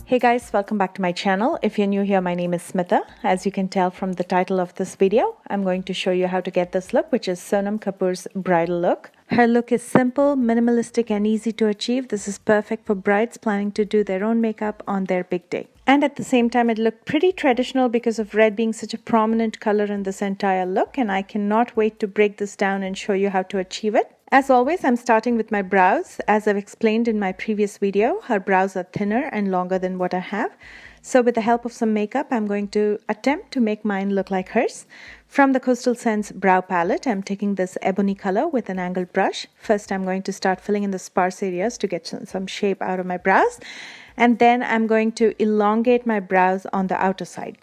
Hey guys, welcome back to my channel. If you're new here, my name is Smitha. As you can tell from the title of this video, I'm going to show you how to get this look, which is Sonam Kapoor's bridal look. Her look is simple, minimalistic, and easy to achieve. This is perfect for brides planning to do their own makeup on their big day. And at the same time, it looked pretty traditional because of red being such a prominent color in this entire look, and I cannot wait to break this down and show you how to achieve it. As always, I'm starting with my brows. As I've explained in my previous video, her brows are thinner and longer than what I have. So with the help of some makeup, I'm going to attempt to make mine look like hers. From the Coastal Scents brow palette, I'm taking this ebony color with an angled brush. First, I'm going to start filling in the sparse areas to get some shape out of my brows. And then I'm going to elongate my brows on the outer side.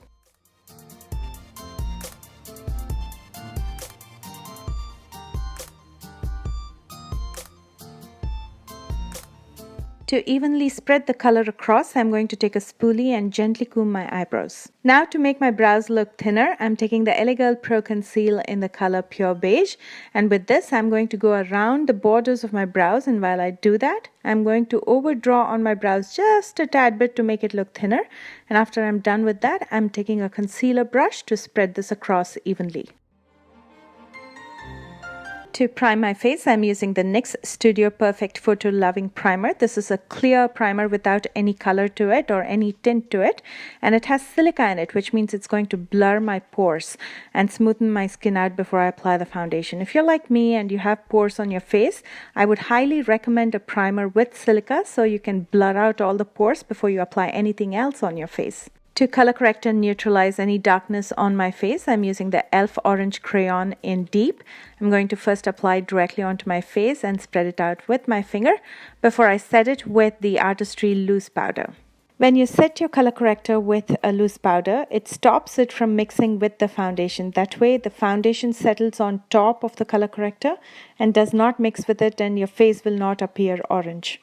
To evenly spread the color across, I'm going to take a spoolie and gently comb my eyebrows. Now to make my brows look thinner, I'm taking the LA Girl Pro Conceal in the color Pure Beige. And with this, I'm going to go around the borders of my brows. And while I do that, I'm going to overdraw on my brows just a tad bit to make it look thinner. And after I'm done with that, I'm taking a concealer brush to spread this across evenly. To prime my face, I'm using the NYX Studio Perfect Photo Loving Primer. This is a clear primer without any color to it or any tint to it. And it has silica in it, which means it's going to blur my pores and smoothen my skin out before I apply the foundation. If you're like me and you have pores on your face, I would highly recommend a primer with silica so you can blur out all the pores before you apply anything else on your face. To color correct and neutralize any darkness on my face, I'm using the e.l.f. Orange Crayon in Deep. I'm going to first apply it directly onto my face and spread it out with my finger before I set it with the Artistry Loose Powder. When you set your color corrector with a loose powder, it stops it from mixing with the foundation. That way, the foundation settles on top of the color corrector and does not mix with it, and your face will not appear orange.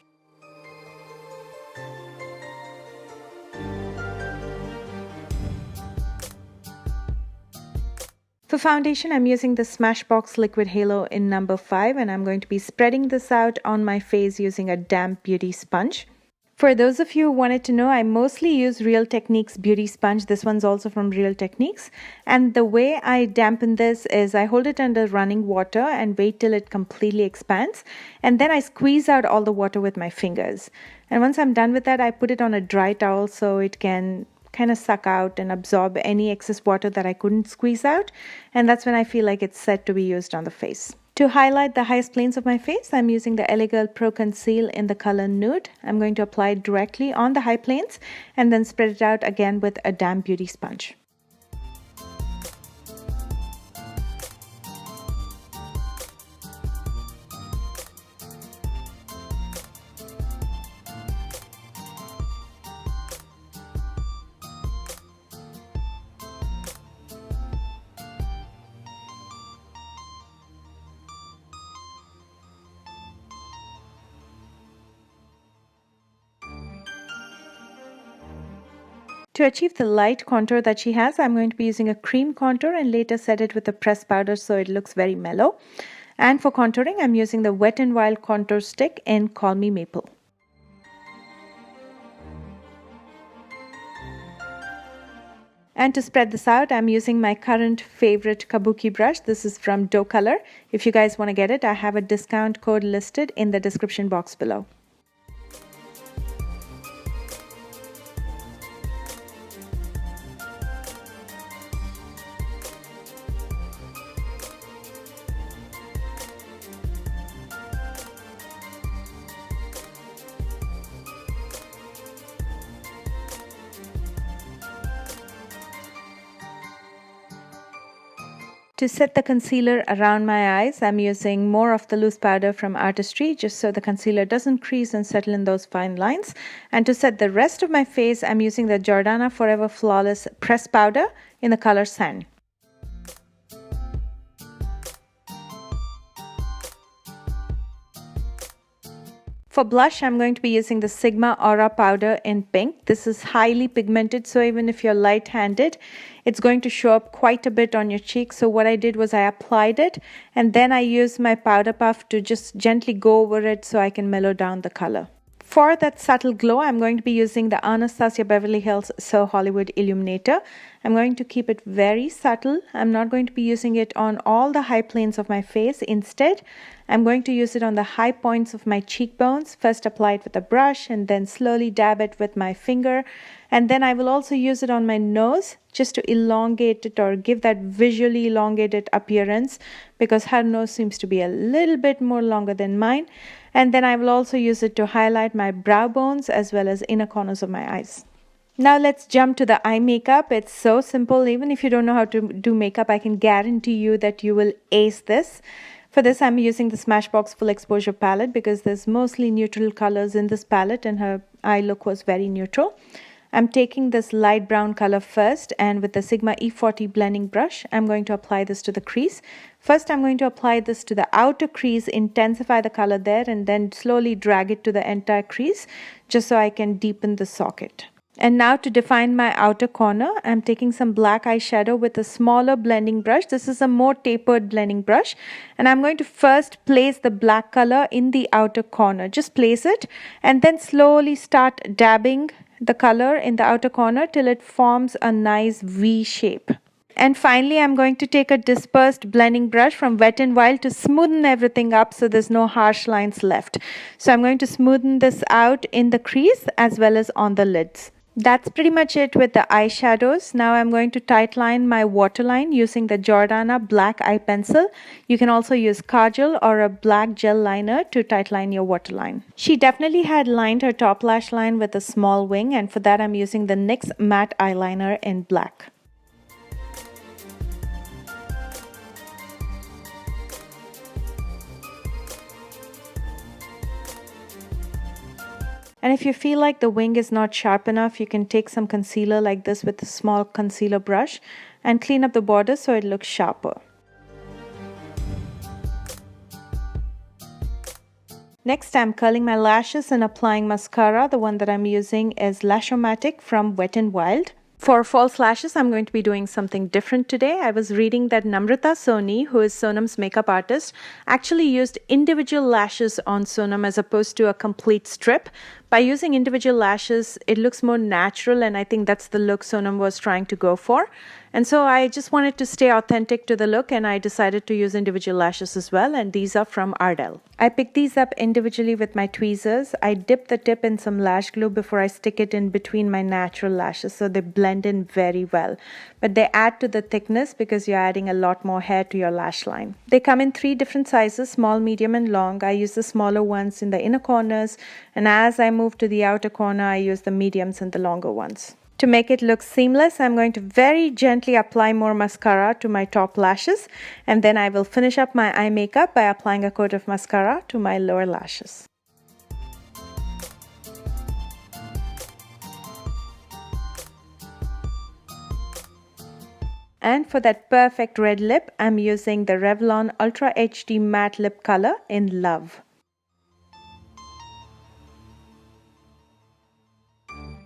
For foundation, I'm using the Smashbox Liquid Halo in number 5, and I'm going to be spreading this out on my face using a damp beauty sponge. For those of you who wanted to know, I mostly use Real Techniques beauty sponge. This one's also from Real Techniques. And the way I dampen this is I hold it under running water and wait till it completely expands. And then I squeeze out all the water with my fingers. And once I'm done with that, I put it on a dry towel so it can kind of suck out and absorb any excess water that I couldn't squeeze out, and that's when I feel like it's set to be used on the face. To highlight the highest planes of my face, I'm using the LA Girl Pro Conceal in the color Nude. I'm going to apply it directly on the high planes and then spread it out again with a damp beauty sponge. To achieve the light contour that she has, I'm going to be using a cream contour and later set it with a pressed powder so it looks very mellow. And for contouring, I'm using the Wet n Wild contour stick in Call Me Maple. And to spread this out, I'm using my current favorite kabuki brush. This is from Dough Color. If you guys want to get it, I have a discount code listed in the description box below. To set the concealer around my eyes, I'm using more of the loose powder from Artistry just so the concealer doesn't crease and settle in those fine lines. And to set the rest of my face, I'm using the Jordana Forever Flawless Press Powder in the color Sand. For blush, I'm going to be using the Sigma Aura powder in pink. This is highly pigmented, so even if you're light-handed, it's going to show up quite a bit on your cheek. So what I did was I applied it, and then I used my powder puff to just gently go over it so I can mellow down the color. For that subtle glow, I'm going to be using the Anastasia Beverly Hills So Hollywood Illuminator. I'm going to keep it very subtle. I'm not going to be using it on all the high planes of my face. Instead, I'm going to use it on the high points of my cheekbones. First apply it with a brush and then slowly dab it with my finger. And then I will also use it on my nose just to elongate it or give that visually elongated appearance, because her nose seems to be a little bit more longer than mine. And then I will also use it to highlight my brow bones as well as inner corners of my eyes. Now let's jump to the eye makeup. It's so simple. Even if you don't know how to do makeup, I can guarantee you that you will ace this. For this, I'm using the Smashbox Full Exposure palette because there's mostly neutral colors in this palette and her eye look was very neutral. I'm taking this light brown color first, and with the Sigma E40 blending brush, I'm going to apply this to the crease. First, I'm going to apply this to the outer crease, intensify the color there, and then slowly drag it to the entire crease just so I can deepen the socket. And now to define my outer corner, I'm taking some black eyeshadow with a smaller blending brush. This is a more tapered blending brush. And I'm going to first place the black color in the outer corner. Just place it and then slowly start dabbing the color in the outer corner till it forms a nice V shape. And finally, I'm going to take a dispersed blending brush from Wet n Wild to smoothen everything up so there's no harsh lines left. So I'm going to smoothen this out in the crease as well as on the lids. That's pretty much it with the eyeshadows. Now I'm going to tightline my waterline using the Jordana black eye pencil. You can also use kajal or a black gel liner to tightline your waterline. She definitely had lined her top lash line with a small wing, and for that I'm using the NYX matte eyeliner in black. And if you feel like the wing is not sharp enough, you can take some concealer like this with a small concealer brush and clean up the border so it looks sharper. Next, I'm curling my lashes and applying mascara. The one that I'm using is Lash-O-Matic from Wet n Wild. For false lashes, I'm going to be doing something different today. I was reading that Namrata Soni, who is Sonam's makeup artist, actually used individual lashes on Sonam as opposed to a complete strip. By using individual lashes, it looks more natural, and I think that's the look Sonam was trying to go for. And so I just wanted to stay authentic to the look, and I decided to use individual lashes as well, and these are from Ardell. I picked these up individually with my tweezers. I dip the tip in some lash glue before I stick it in between my natural lashes so they blend in very well. But they add to the thickness because you're adding a lot more hair to your lash line. They come in 3 different sizes, small, medium, and long. I use the smaller ones in the inner corners, and as I move to the outer corner, I use the mediums and the longer ones. To make it look seamless, I'm going to very gently apply more mascara to my top lashes, and then I will finish up my eye makeup by applying a coat of mascara to my lower lashes. And for that perfect red lip, I'm using the Revlon Ultra HD Matte Lip Color in Love.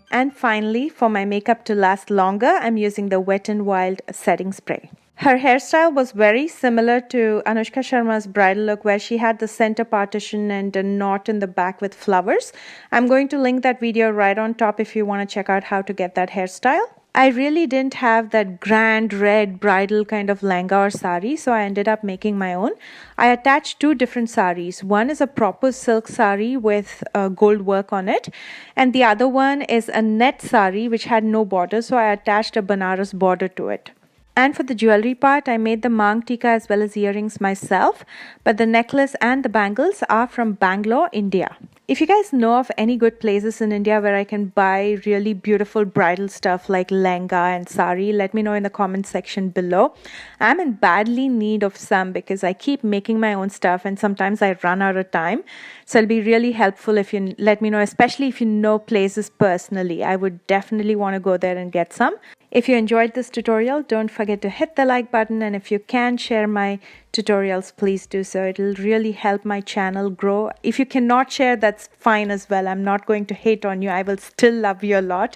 And finally, for my makeup to last longer, I'm using the Wet n Wild setting spray. Her hairstyle was very similar to Anushka Sharma's bridal look, where she had the center partition and a knot in the back with flowers. I'm going to link that video right on top if you want to check out how to get that hairstyle. I really didn't have that grand red bridal kind of lehenga or sari, so I ended up making my own. I attached 2 different saris. One is a proper silk sari with gold work on it, and the other one is a net sari which had no border, so I attached a Banaras border to it. And for the jewelry part, I made the Mang Tika as well as earrings myself, but the necklace and the bangles are from Bangalore, India. If you guys know of any good places in India where I can buy really beautiful bridal stuff like lehenga and sari, let me know in the comment section below. I'm in badly need of some because I keep making my own stuff and sometimes I run out of time. So it'll be really helpful if you let me know, especially if you know places personally. I would definitely want to go there and get some. If you enjoyed this tutorial, don't forget to hit the like button, and if you can share my tutorials, please do so. It'll really help my channel grow. If you cannot share, that's fine as well. I'm not going to hate on you. I will still love you a lot.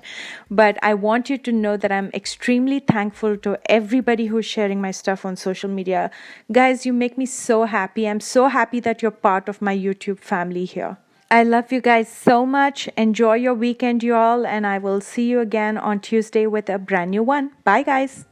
But I want you to know that I'm extremely thankful to everybody who's sharing my stuff on social media. Guys, you make me so happy. I'm so happy that you're part of my YouTube family here. I love you guys so much. Enjoy your weekend, you all, and I will see you again on Tuesday with a brand new one. Bye, guys.